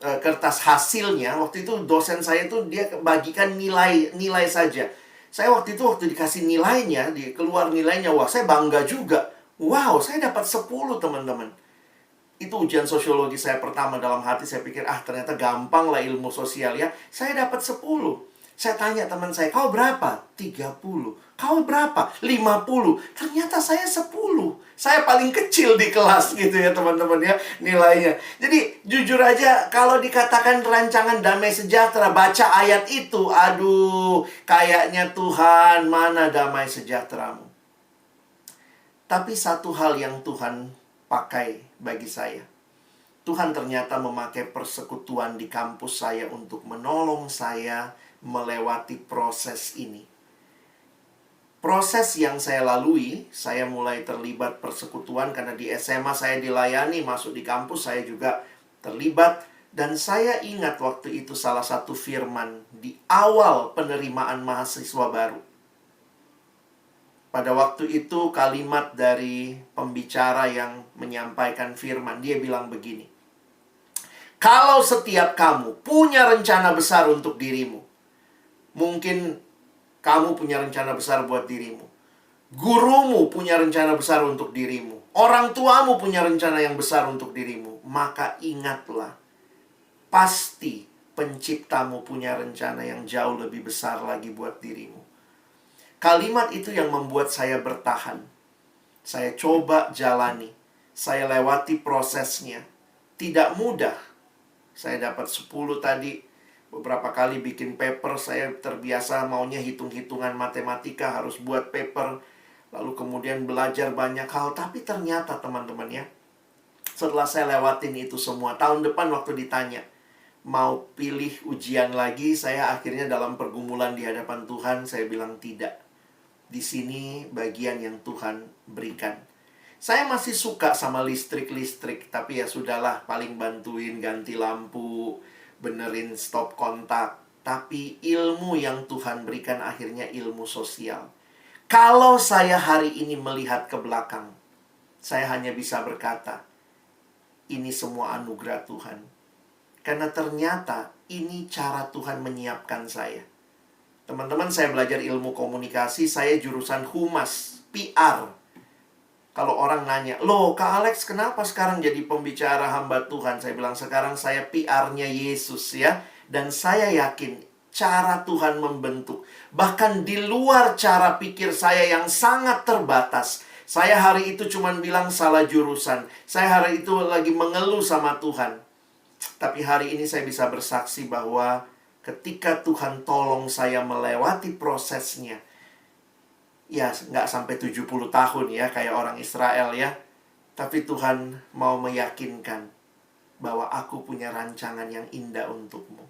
kertas hasilnya. Waktu itu dosen saya tuh dia bagikan nilai saja. Saya waktu dikasih nilainya, keluar nilainya, wah saya bangga juga. Wow, saya dapat 10 teman-teman. Itu ujian sosiologi saya pertama. Dalam hati saya pikir, ternyata gampang lah ilmu sosial ya. Saya dapat 10. Saya tanya teman saya, kau berapa? 30. Kau berapa? 50. Ternyata saya 10. Saya paling kecil di kelas gitu ya teman-teman ya, nilainya. Jadi jujur aja, kalau dikatakan rancangan damai sejahtera, baca ayat itu, aduh, kayaknya Tuhan, mana damai sejahteramu. Tapi satu hal yang Tuhan pakai bagi saya. Tuhan ternyata memakai persekutuan di kampus saya untuk menolong saya melewati proses ini. Proses yang saya lalui, saya mulai terlibat persekutuan karena di SMA saya dilayani, masuk di kampus saya juga terlibat. Dan saya ingat waktu itu salah satu firman di awal penerimaan mahasiswa baru. Pada waktu itu kalimat dari pembicara yang menyampaikan firman, dia bilang begini. Kalau setiap kamu punya rencana besar untuk dirimu, mungkin kamu punya rencana besar buat dirimu, gurumu punya rencana besar untuk dirimu, orang tuamu punya rencana yang besar untuk dirimu, maka ingatlah, pasti penciptamu punya rencana yang jauh lebih besar lagi buat dirimu. Kalimat itu yang membuat saya bertahan. Saya coba jalani. Saya lewati prosesnya. Tidak mudah. Saya dapat 10 tadi. Beberapa kali bikin paper. Saya terbiasa maunya hitung-hitungan matematika. Harus buat paper. Lalu kemudian belajar banyak hal. Tapi ternyata teman-teman ya, setelah saya lewatin itu semua, tahun depan waktu ditanya mau pilih ujian lagi, saya akhirnya dalam pergumulan di hadapan Tuhan, saya bilang tidak. Di sini bagian yang Tuhan berikan. Saya masih suka sama listrik, tapi ya sudahlah, paling bantuin ganti lampu, benerin stop kontak. Tapi ilmu yang Tuhan berikan akhirnya ilmu sosial. Kalau saya hari ini melihat ke belakang, saya hanya bisa berkata, ini semua anugerah Tuhan. Karena ternyata ini cara Tuhan menyiapkan saya. Teman-teman, saya belajar ilmu komunikasi, saya jurusan humas, PR. Kalau orang nanya, loh Kak Alex kenapa sekarang jadi pembicara hamba Tuhan? Saya bilang, sekarang saya PR-nya Yesus ya. Dan saya yakin cara Tuhan membentuk. Bahkan di luar cara pikir saya yang sangat terbatas. Saya hari itu cuma bilang salah jurusan. Saya hari itu lagi mengeluh sama Tuhan. Tapi hari ini saya bisa bersaksi bahwa ketika Tuhan tolong saya melewati prosesnya, ya nggak sampai 70 tahun ya, kayak orang Israel ya. Tapi Tuhan mau meyakinkan bahwa aku punya rancangan yang indah untukmu.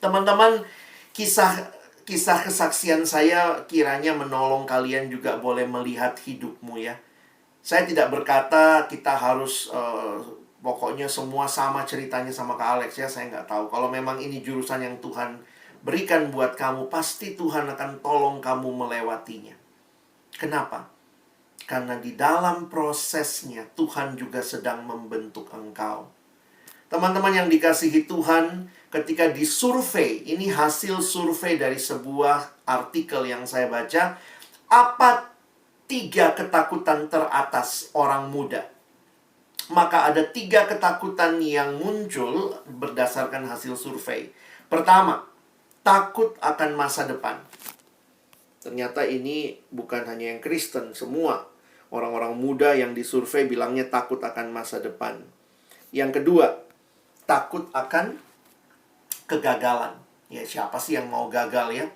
Teman-teman, kisah kesaksian saya kiranya menolong kalian juga boleh melihat hidupmu ya. Saya tidak berkata kita harus pokoknya semua sama ceritanya sama Kak Alex ya, saya nggak tahu. Kalau memang ini jurusan yang Tuhan berikan buat kamu, pasti Tuhan akan tolong kamu melewatinya. Kenapa? Karena di dalam prosesnya, Tuhan juga sedang membentuk engkau. Teman-teman yang dikasihi Tuhan, ketika disurvei, ini hasil survei dari sebuah artikel yang saya baca, apa 3 ketakutan teratas orang muda? Maka ada 3 ketakutan yang muncul berdasarkan hasil survei. Pertama, takut akan masa depan. Ternyata ini bukan hanya yang Kristen, semua orang-orang muda yang disurvei bilangnya takut akan masa depan. Yang kedua, takut akan kegagalan. Ya, siapa sih yang mau gagal ya?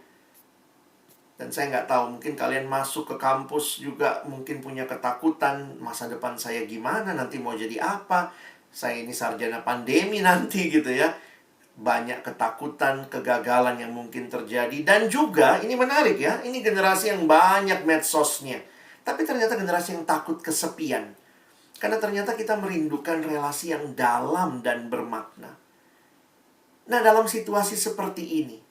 Dan saya nggak tahu, mungkin kalian masuk ke kampus juga mungkin punya ketakutan, masa depan saya gimana, nanti mau jadi apa, saya ini sarjana pandemi nanti gitu ya. Banyak ketakutan, kegagalan yang mungkin terjadi. Dan juga, ini menarik ya, ini generasi yang banyak medsosnya. Tapi ternyata generasi yang takut kesepian. Karena ternyata kita merindukan relasi yang dalam dan bermakna. Nah, dalam situasi seperti ini,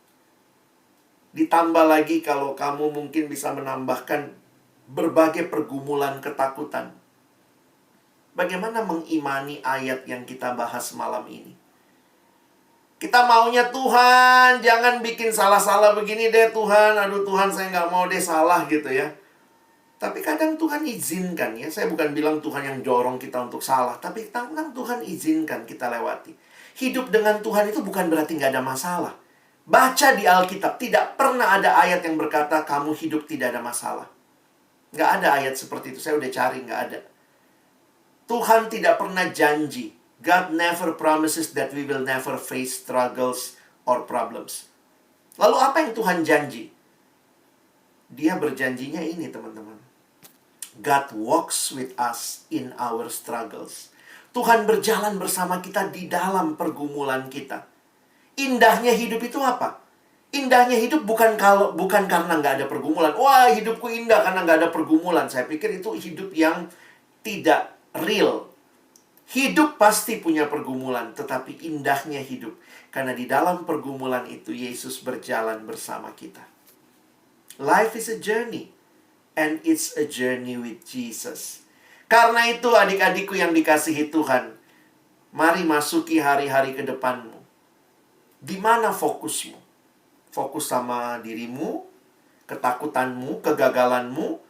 ditambah lagi kalau kamu mungkin bisa menambahkan berbagai pergumulan ketakutan. Bagaimana mengimani ayat yang kita bahas malam ini? Kita maunya Tuhan, jangan bikin salah-salah begini deh Tuhan. Aduh Tuhan, saya nggak mau deh salah gitu ya. Tapi kadang Tuhan izinkan ya. Saya bukan bilang Tuhan yang dorong kita untuk salah. Tapi kadang Tuhan izinkan kita lewati. Hidup dengan Tuhan itu bukan berarti nggak ada masalah. Baca di Alkitab, tidak pernah ada ayat yang berkata kamu hidup tidak ada masalah. Nggak ada ayat seperti itu. Saya udah cari, nggak ada. Tuhan tidak pernah janji. God never promises that we will never face struggles or problems. Lalu apa yang Tuhan janji? Dia berjanjinya ini, teman-teman. God walks with us in our struggles. Tuhan berjalan bersama kita di dalam pergumulan kita. Indahnya hidup itu apa? Indahnya hidup bukan karena nggak ada pergumulan. Wah, hidupku indah karena nggak ada pergumulan. Saya pikir itu hidup yang tidak real. Hidup pasti punya pergumulan, tetapi indahnya hidup. Karena di dalam pergumulan itu, Yesus berjalan bersama kita. Life is a journey. And it's a journey with Jesus. Karena itu adik-adikku yang dikasihi Tuhan, mari masuki hari-hari ke depanmu. Di mana fokusmu? Fokus sama dirimu, ketakutanmu, kegagalanmu,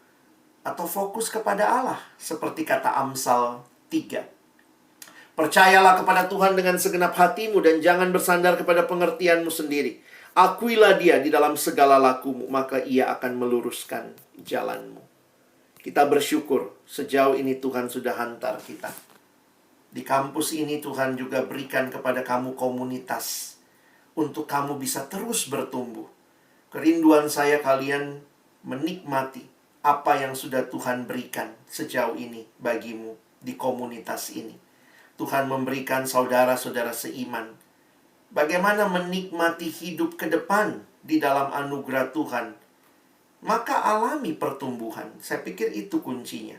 atau fokus kepada Allah? Seperti kata Amsal 3. Percayalah kepada Tuhan dengan segenap hatimu dan jangan bersandar kepada pengertianmu sendiri. Akuilah Dia di dalam segala lakumu, maka Ia akan meluruskan jalanmu. Kita bersyukur sejauh ini Tuhan sudah hantar kita. Di kampus ini Tuhan juga berikan kepada kamu komunitas untuk kamu bisa terus bertumbuh. Kerinduan saya kalian menikmati apa yang sudah Tuhan berikan sejauh ini bagimu di komunitas ini. Tuhan memberikan saudara-saudara seiman. Bagaimana menikmati hidup ke depan di dalam anugerah Tuhan. Maka alami pertumbuhan. Saya pikir itu kuncinya.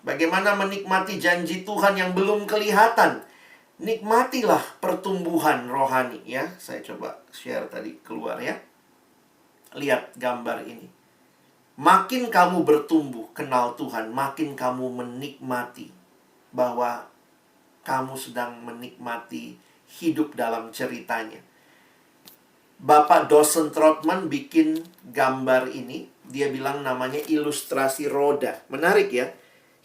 Bagaimana menikmati janji Tuhan yang belum kelihatan. Nikmatilah pertumbuhan rohani ya. Saya coba share tadi keluar ya. Lihat gambar ini. Makin kamu bertumbuh kenal Tuhan, makin kamu menikmati bahwa kamu sedang menikmati hidup dalam ceritanya. Bapak Dawson Trotman bikin gambar ini. Dia bilang namanya ilustrasi roda. Menarik ya.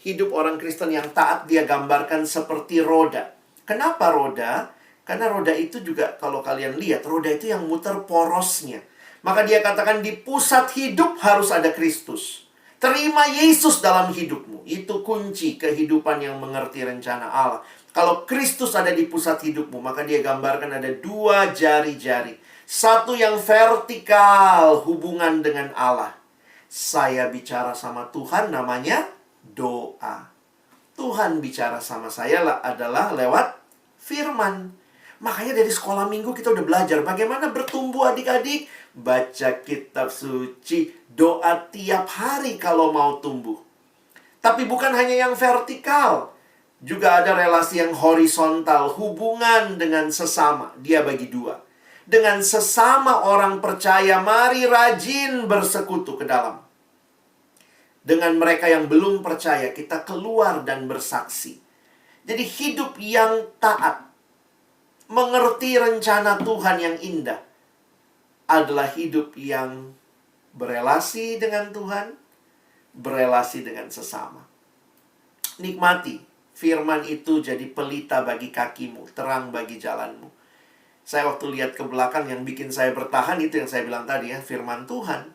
Hidup orang Kristen yang taat dia gambarkan seperti roda. Kenapa roda? Karena roda itu juga kalau kalian lihat, roda itu yang muter porosnya. Maka dia katakan di pusat hidup harus ada Kristus. Terima Yesus dalam hidupmu. Itu kunci kehidupan yang mengerti rencana Allah. Kalau Kristus ada di pusat hidupmu, maka dia gambarkan ada 2 jari-jari. Satu yang vertikal, hubungan dengan Allah. Saya bicara sama Tuhan, namanya doa. Tuhan bicara sama saya adalah lewat firman. Makanya dari sekolah minggu kita udah belajar bagaimana bertumbuh adik-adik. Baca kitab suci, doa tiap hari kalau mau tumbuh. Tapi bukan hanya yang vertikal. Juga ada relasi yang horizontal, hubungan dengan sesama. Dia bagi 2. Dengan sesama orang percaya, mari rajin bersekutu ke dalam. Dengan mereka yang belum percaya, kita keluar dan bersaksi. Jadi hidup yang taat, mengerti rencana Tuhan yang indah, adalah hidup yang berelasi dengan Tuhan, berelasi dengan sesama. Nikmati. Firman itu jadi pelita bagi kakimu, terang bagi jalanmu. Saya waktu lihat ke belakang yang bikin saya bertahan itu yang saya bilang tadi ya, firman Tuhan.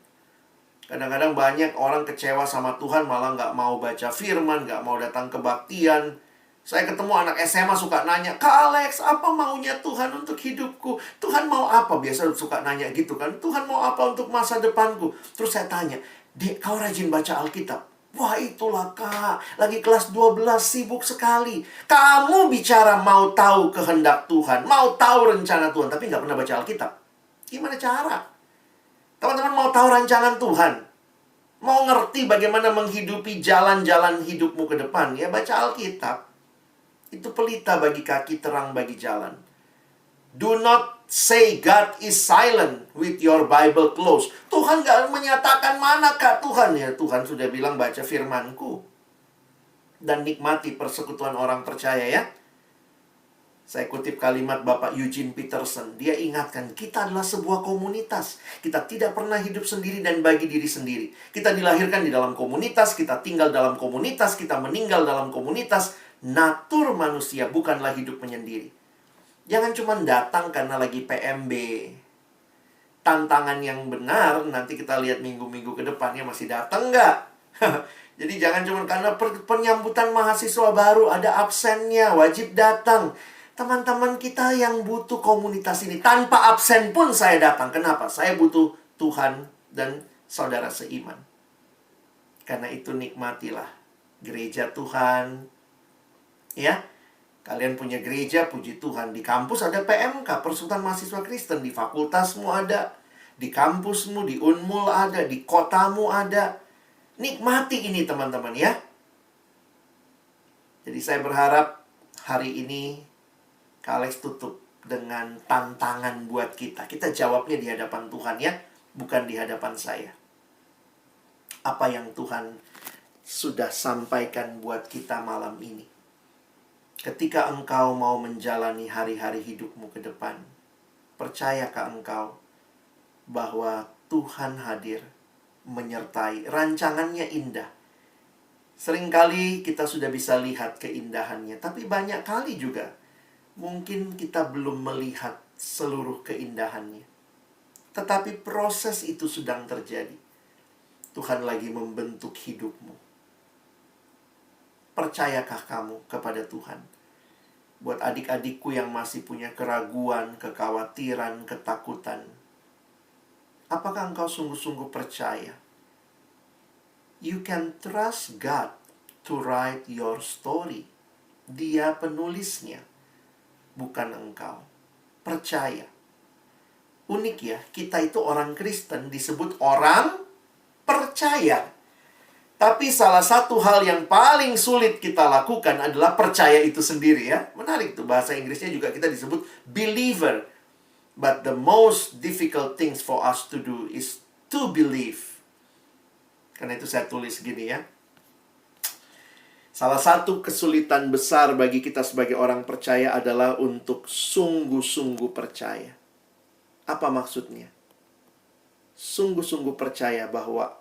Kadang-kadang banyak orang kecewa sama Tuhan malah nggak mau baca firman, nggak mau datang kebaktian. Saya ketemu anak SMA suka nanya, Kak Alex, apa maunya Tuhan untuk hidupku? Tuhan mau apa? Biasa suka nanya gitu kan. Tuhan mau apa untuk masa depanku? Terus saya tanya, Dek, kau rajin baca Alkitab? Wah itulah Kak, lagi kelas 12 sibuk sekali. Kamu bicara mau tahu kehendak Tuhan, mau tahu rencana Tuhan, tapi nggak pernah baca Alkitab. Gimana cara? Teman-teman mau tahu rancangan Tuhan, mau ngerti bagaimana menghidupi jalan-jalan hidupmu ke depan, ya baca Alkitab. Itu pelita bagi kaki, terang bagi jalan. Do not say God is silent with your Bible closed. Tuhan gak menyatakan manakah Tuhan. Ya Tuhan sudah bilang baca firmanku. Dan nikmati persekutuan orang percaya ya. Saya kutip kalimat Bapak Eugene Peterson. Dia ingatkan, kita adalah sebuah komunitas. Kita tidak pernah hidup sendiri dan bagi diri sendiri. Kita dilahirkan di dalam komunitas, kita tinggal dalam komunitas, kita meninggal dalam komunitas. Natur manusia bukanlah hidup menyendiri. Jangan cuma datang karena lagi PMB. Tantangan yang benar, nanti kita lihat minggu-minggu ke depannya masih datang nggak? Jadi jangan cuma karena penyambutan mahasiswa baru, ada absennya, wajib datang. Teman-teman kita yang butuh komunitas ini, tanpa absen pun saya datang. Kenapa? Saya butuh Tuhan dan saudara seiman. Karena itu nikmatilah gereja Tuhan. Ya, kalian punya gereja, puji Tuhan. Di kampus ada PMK, Persekutuan Mahasiswa Kristen. Di fakultasmu ada, di kampusmu, di Unmul ada, di kotamu ada. Nikmati ini teman-teman ya. Jadi saya berharap hari ini Kak Alex tutup dengan tantangan buat kita. Kita jawabnya di hadapan Tuhan ya, bukan di hadapan saya. Apa yang Tuhan sudah sampaikan buat kita malam ini. Ketika engkau mau menjalani hari-hari hidupmu ke depan, percayakah engkau bahwa Tuhan hadir, menyertai, rancangannya indah. Seringkali kita sudah bisa lihat keindahannya, tapi banyak kali juga mungkin kita belum melihat seluruh keindahannya. Tetapi proses itu sedang terjadi. Tuhan lagi membentuk hidupmu. Percayakah kamu kepada Tuhan? Buat adik-adikku yang masih punya keraguan, kekhawatiran, ketakutan, apakah engkau sungguh-sungguh percaya? You can trust God to write your story. Dia penulisnya, bukan engkau. Percaya. Unik ya, kita itu orang Kristen disebut orang percaya. Tapi salah satu hal yang paling sulit kita lakukan adalah percaya itu sendiri ya. Menarik tuh, bahasa Inggrisnya juga kita disebut believer. But the most difficult things for us to do is to believe. Karena itu saya tulis gini ya. Salah satu kesulitan besar bagi kita sebagai orang percaya adalah untuk sungguh-sungguh percaya. Apa maksudnya? Sungguh-sungguh percaya bahwa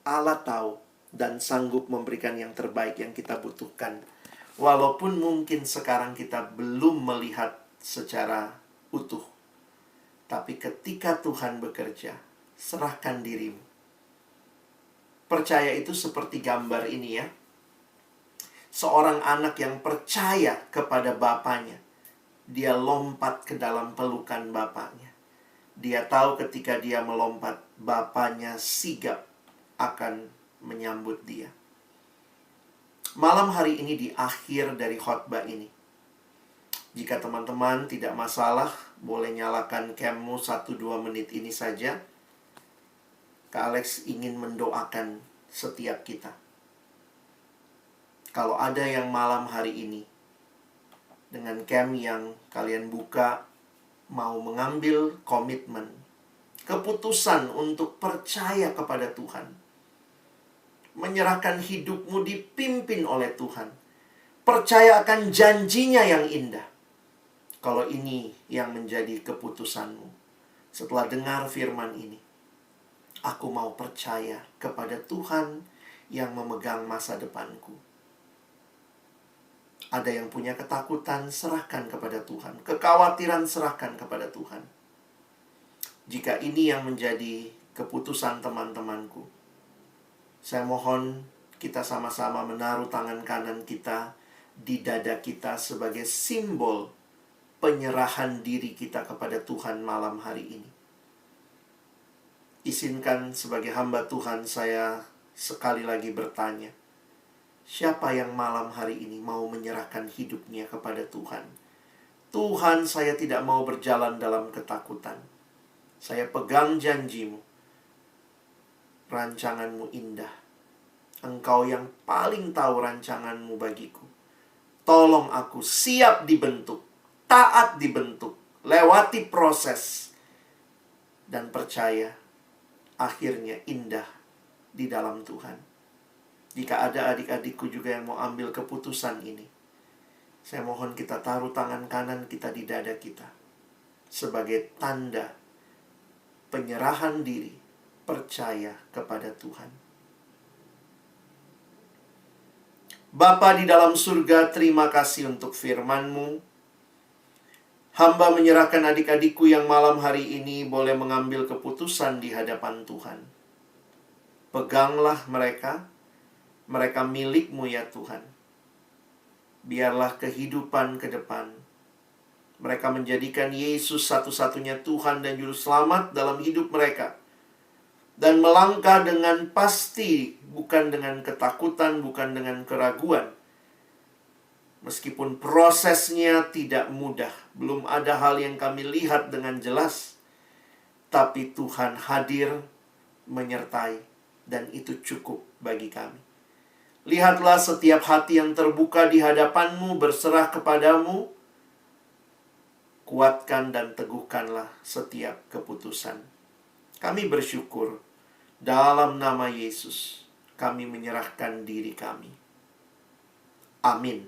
Allah tahu dan sanggup memberikan yang terbaik yang kita butuhkan. Walaupun mungkin sekarang kita belum melihat secara utuh. Tapi ketika Tuhan bekerja, serahkan dirimu. Percaya itu seperti gambar ini ya. Seorang anak yang percaya kepada bapaknya, dia lompat ke dalam pelukan bapaknya. Dia tahu ketika dia melompat, bapaknya sigap akan menyambut dia. Malam hari ini di akhir dari khotbah ini, jika teman-teman tidak masalah, boleh nyalakan cammu 1-2 menit ini saja. Kak Alex ingin mendoakan setiap kita. Kalau ada yang malam hari ini dengan cam yang kalian buka, mau mengambil komitmen, keputusan untuk percaya kepada Tuhan, menyerahkan hidupmu dipimpin oleh Tuhan, percaya akan janjinya yang indah. Kalau ini yang menjadi keputusanmu, setelah dengar firman ini, aku mau percaya kepada Tuhan yang memegang masa depanku. Ada yang punya ketakutan, serahkan kepada Tuhan. Kekhawatiran, serahkan kepada Tuhan. Jika ini yang menjadi keputusan teman-temanku, saya mohon kita sama-sama menaruh tangan kanan kita di dada kita sebagai simbol penyerahan diri kita kepada Tuhan malam hari ini. Izinkan sebagai hamba Tuhan saya sekali lagi bertanya, siapa yang malam hari ini mau menyerahkan hidupnya kepada Tuhan? Tuhan, saya tidak mau berjalan dalam ketakutan. Saya pegang janjimu. Rancanganmu indah. Engkau yang paling tahu rancanganmu bagiku. Tolong aku siap dibentuk, taat dibentuk, lewati proses, dan percaya akhirnya indah di dalam Tuhan. Jika ada adik-adikku juga yang mau ambil keputusan ini, Saya mohon kita taruh tangan kanan kita di dada kita sebagai tanda penyerahan diri, percaya kepada Tuhan. Bapa di dalam surga, terima kasih untuk firman-Mu. Hamba menyerahkan adik-adikku yang malam hari ini boleh mengambil keputusan di hadapan Tuhan. Peganglah mereka, mereka milik-Mu ya Tuhan. Biarlah kehidupan ke depan mereka menjadikan Yesus satu-satunya Tuhan dan Juru Selamat dalam hidup mereka. Dan melangkah dengan pasti, bukan dengan ketakutan, bukan dengan keraguan. Meskipun prosesnya tidak mudah, belum ada hal yang kami lihat dengan jelas, tapi Tuhan hadir, menyertai, dan itu cukup bagi kami. Lihatlah setiap hati yang terbuka di hadapan-Mu, berserah kepadamu, kuatkan dan teguhkanlah setiap keputusan. Kami bersyukur, dalam nama Yesus, kami menyerahkan diri kami. Amin.